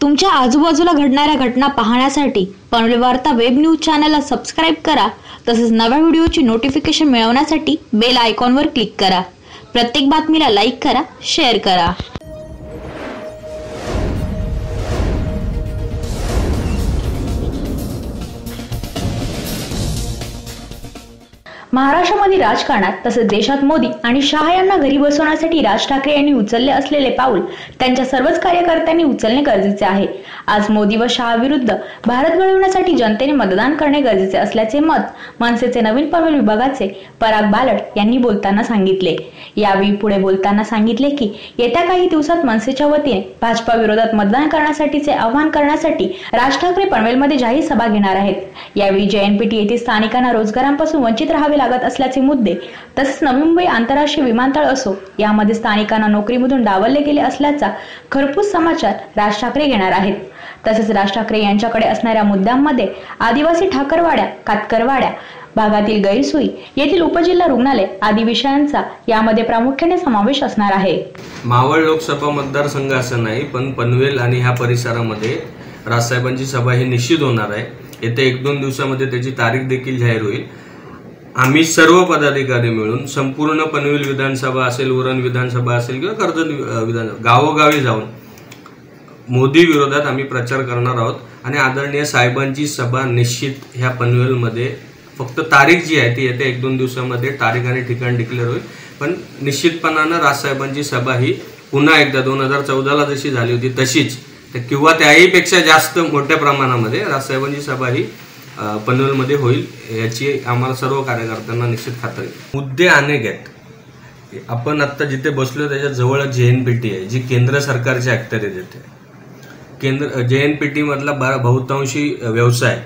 तुमच्या आजूबाजूला घडणाऱ्या घटना पाहण्यासाठी पनवेल वार्ता वेब न्यूज चॅनलला सबस्क्राइब करा। तसेच नव्या व्हिडिओची नोटिफिकेशन मिळवण्यासाठी बेल आयकॉनवर क्लिक करा। प्रत्येक बातमीला लाईक करा, शेअर करा। महाराष्ट्रामध्ये राजकारणात तसेच देशात मोदी आणि शहा यांना घरी बसवण्यासाठी राज ठाकरे यांनी उचलले असलेले पाऊल त्यांच्या सर्वच कार्यकर्त्यांनी उचलणे गरजेचे आहे। आज मोदी व शहा विरुद्ध भारत घडवण्यासाठी जनतेने मतदान करणे गरजेचे असल्याचे मत मनसेचे नवीन पनवेल विभागाचे पराग बालट यांनी बोलताना सांगितले। यावेळी पुढे बोलताना सांगितले की येत्या काही दिवसात मनसेच्या वतीने भाजपा विरोधात मतदान करण्यासाठीचे आवाहन करण्यासाठी राज ठाकरे पनवेलमध्ये जाहीर सभा घेणार आहेत। यावेळी JNPT येथे स्थानिकांना रोजगारांपासून वंचित राहावे लागत असल्याचे मुद्दे तसेच नवी मुंबई आंतरराष्ट्रीय विमानतळ असो यामध्ये स्थानिकांना नोकरीमधून डावलले गेले असल्याचा खरपूस समाचार राज ठाकरे घेणार आहेत। तसेच राज ठाकरे यांच्याकडे असणाऱ्या मुद्द्यांमध्ये आदिवासी ठाकरवाड्या, कातकरवाड्या भागातील गैरसोयी, येथील उपजिल्हा रुग्णालय आदी विषयांचा यामध्ये प्रामुख्याने समावेश असणार आहे। मावळ लोकसभा मतदारसंघ असं नाही पण पनवेल आणि ह्या परिसरामध्ये राजसाहेबांची सभा ही निश्चित होणार आहे। येत्या 1-2 दिवसामध्ये त्याची तारीख देखील जाहीर होईल। आम्ही सर्व पदाधिकारी मिळून संपूर्ण पनवेल विधानसभा असेल, उरण विधानसभा असेल किंवा कर्जत विधानसभा गावोगावी जाऊन मोदी विरोधात आम्ही प्रचार करणार आहोत आणि आदरणीय साहेबांची सभा निश्चित ह्या पनवेलमध्ये फक्त तारीख जी आहे ती येत्या 1-2 दिवसामध्ये तारीख आणि ठिकाण डिक्लेअर होईल। पण निश्चितपणानं राजसाहेबांची सभा ही पुन्हा एकदा 2014ला जशी झाली होती तशीच किंवा त्याही पेक्षा जास्त मोठ्या प्रमाणामध्ये राजसाहेबांची सभा ही पनवेलमध्ये होईल याची आम्हाला सर्व कार्यकर्त्यांना निश्चित खात्री। मुद्दे अनेक आहेत। आपण आता जिथे बसलो त्याच्या जवळ JNPT आहे जी केंद्र सरकारची अखत्यारीत येते। JNPT मधला बहुतांशी व्यवसाय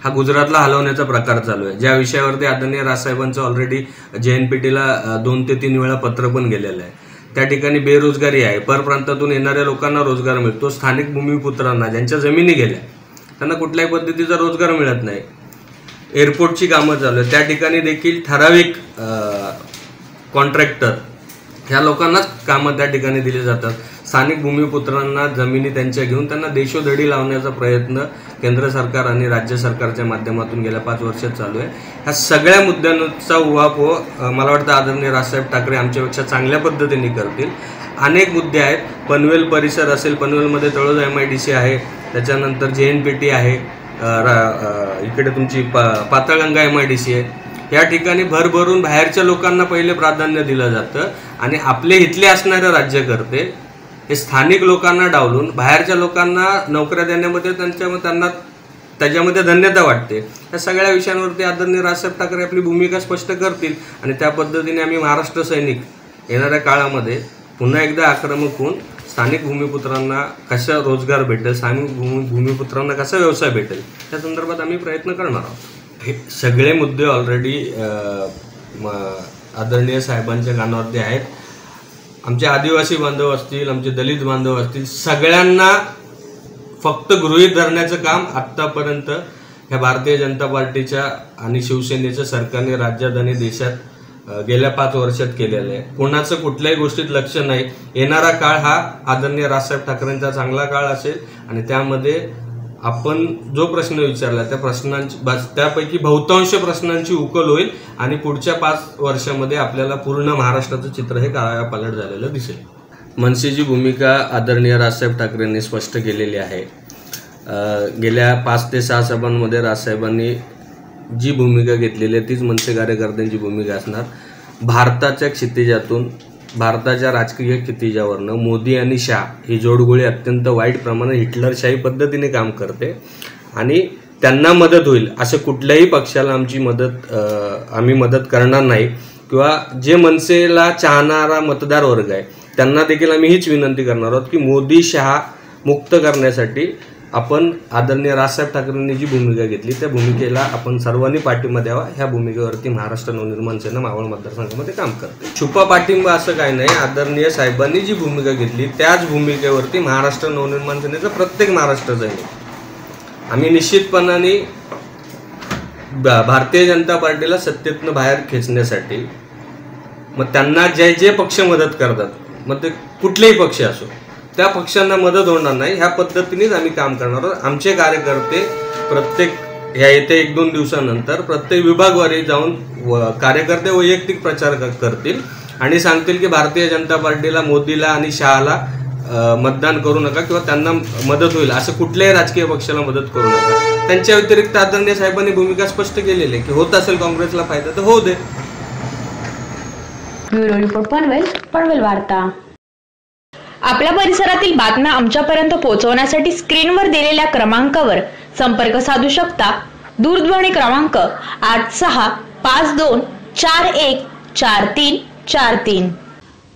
हा गुजरातला हलवण्याचा प्रकार चालू आहे, ज्या विषयावरती आदरणीय राजसाहेबांचं ऑलरेडी JNPTला 2 ते 3 वेळा पत्र पण गेलेलं आहे। त्या ठिकाणी बेरोजगारी आहे, परप्रांतातून येणाऱ्या लोकांना रोजगार मिळतो, स्थानिक भूमिपुत्रांना ज्यांच्या जमिनी गेल्या त्यांना कुठल्याही पद्धतीचा रोजगार मिळत नाही। एअरपोर्टची कामं चालू आहेत, त्या ठिकाणी देखील ठराविक कॉन्ट्रॅक्टर ह्या लोकांनाच कामं त्या ठिकाणी दिली जातात। स्थानिक भूमिपुत्रांना जमिनी त्यांच्या घेऊन त्यांना देशोधडी लावण्याचा प्रयत्न केंद्र सरकार आणि राज्य सरकारच्या माध्यमातून गेल्या 5 वर्षात चालू आहे। ह्या सगळ्या मुद्द्यांचा उहापोह मला वाटतं आदरणीय राजसाहेब ठाकरे आमच्यापेक्षा चांगल्या पद्धतीने करतील। अनेक मुद्दे आहेत, पनवेल परिसर असेल, पनवेलमध्ये तळोजा MIDC आहे, त्याच्यानंतर JNPT आहे, इकडे तुमची पाताळगंगा MIDC आहे। या ठिकाणी भरभरून बाहेरच्या लोकांना पहिले प्राधान्य दिलं जातं आणि आपले इथले असणारे राज्यकर्ते हे स्थानिक लोकांना डावलून बाहेरच्या लोकांना नोकऱ्या देण्यामध्ये त्यांना त्याच्यामध्ये धन्यता वाटते। या सगळ्या विषयांवरती आदरणीय राजसाहेब ठाकरे आपली भूमिका स्पष्ट करतील आणि त्या पद्धतीने आम्ही महाराष्ट्र सैनिक येणाऱ्या काळामध्ये पुन्हा एकदा आक्रमक होऊन स्थानिक भूमिपुत्रांना कसा रोजगार भेटेल, स्थानिक भूमिपुत्रांना कसा व्यवसाय भेटेल त्या संदर्भात आम्ही प्रयत्न करणार आहोत। हे सगळे मुद्दे ऑलरेडी आदरणीय साहेबांच्या कानावरती आहेत। आमचे आदिवासी बांधव असतील, आमचे दलित बांधव असतील, सगळ्यांना फक्त गृहीत धरण्याचं काम आत्तापर्यंत ह्या भारतीय जनता पार्टीच्या आणि शिवसेनेच्या सरकारने राज्यात आणि देशात गेल्या 5 वर्षात केलेलं आहे। कोणाचं कुठल्याही गोष्टीत लक्ष नाही। येणारा काळ हा आदरणीय राजसाहेब ठाकरेंचा चांगला काळ असेल आणि त्यामध्ये आपण जो प्रश्न विचारला त्या प्रश्नांची त्यापैकी बहुतांश प्रश्नांची उकल होईल आणि पुढच्या 5 वर्षामध्ये आपल्याला पूर्ण महाराष्ट्राचं चित्र हे काळापालट झालेलं दिसेल। मनसेची भूमिका आदरणीय राजसाहेब ठाकरेंनी स्पष्ट केलेली आहे। गेल्या 5 ते 6 सभांमध्ये राजसाहेबांनी जी भूमिका घेतलेली आहे तीच मनसे कार्यकर्त्यांची भूमिका असणार। भारताच्या क्षितिजातून, भारताच्या राजकीय क्षितिजावरनं मोदी आणि शाह ही जोडगोळी अत्यंत वाईट प्रमाणात हिटलरशाही पद्धतीने काम करते आणि त्यांना मदत होईल असं कुठल्याही पक्षाला आम्ही मदत करणार नाही किंवा जे मनसेला चाहणारा मतदार वर्ग आहे त्यांना देखील आम्ही हीच विनंती करणार आहोत की मोदी शाह मुक्त करण्यासाठी आपण आदरणीय राजसाहेब ठाकरेंनी जी भूमिका घेतली त्या भूमिकेला आपण सर्वांनी पाठिंबा द्यावा। ह्या भूमिकेवरती महाराष्ट्र नवनिर्माण सेना मावळ मतदारसंघामध्ये काम करते। छुपा पाठिंबा असं काही नाही। आदरणीय साहेबांनी जी भूमिका घेतली त्याच भूमिकेवरती महाराष्ट्र नवनिर्माण सेनेचा प्रत्येक महाराष्ट्र सैनिक आम्ही निश्चितपणाने भारतीय जनता पार्टीला सत्तेतनं बाहेर खेचण्यासाठी मग त्यांना जे पक्ष मदत करतात, मग ते कुठलेही पक्ष असो, त्या पक्षांना मदत होणार नाही, ह्या पद्धतीनेच आम्ही काम करणार आहोत. आमचे कार्यकर्ते प्रत्येक ह्या येत्या 1-2 दिवसानंतर प्रत्येक विभागवारी जाऊन कार्यकर्ते वैयक्तिक प्रचार करतील आणि सांगतील की भारतीय जनता पार्टीला, मोदीला आणि शहाला मतदान करू नका किंवा त्यांना मदत होईल असं कुठल्याही राजकीय पक्षाला मदत करू नका. त्यांच्या व्यतिरिक्त आदरणीय साहेबांनी भूमिका स्पष्ट केलेली आहे की होत असेल काँग्रेसला फायदा तर होऊ दे. ब्युरो रिपोर्ट पनवेल वार्ता. आपल्या परिसरातील बातम्या आमच्यापर्यंत पोहोचवण्यासाठी स्क्रीनवर दिलेल्या क्रमांकावर संपर्क साधू शकता. दूरध्वनी क्रमांक 8652414343.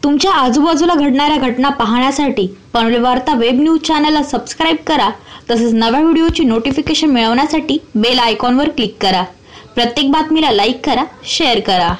तुमच्या आजूबाजूला घडणाऱ्या घटना पाहण्यासाठी पनवेल वार्ता वेब न्यूज चॅनलला सबस्क्राईब करा. तसेच नव्या व्हिडिओची नोटिफिकेशन मिळवण्यासाठी बेल आयकॉनवर क्लिक करा. प्रत्येक बातमीला लाईक करा, शेअर करा.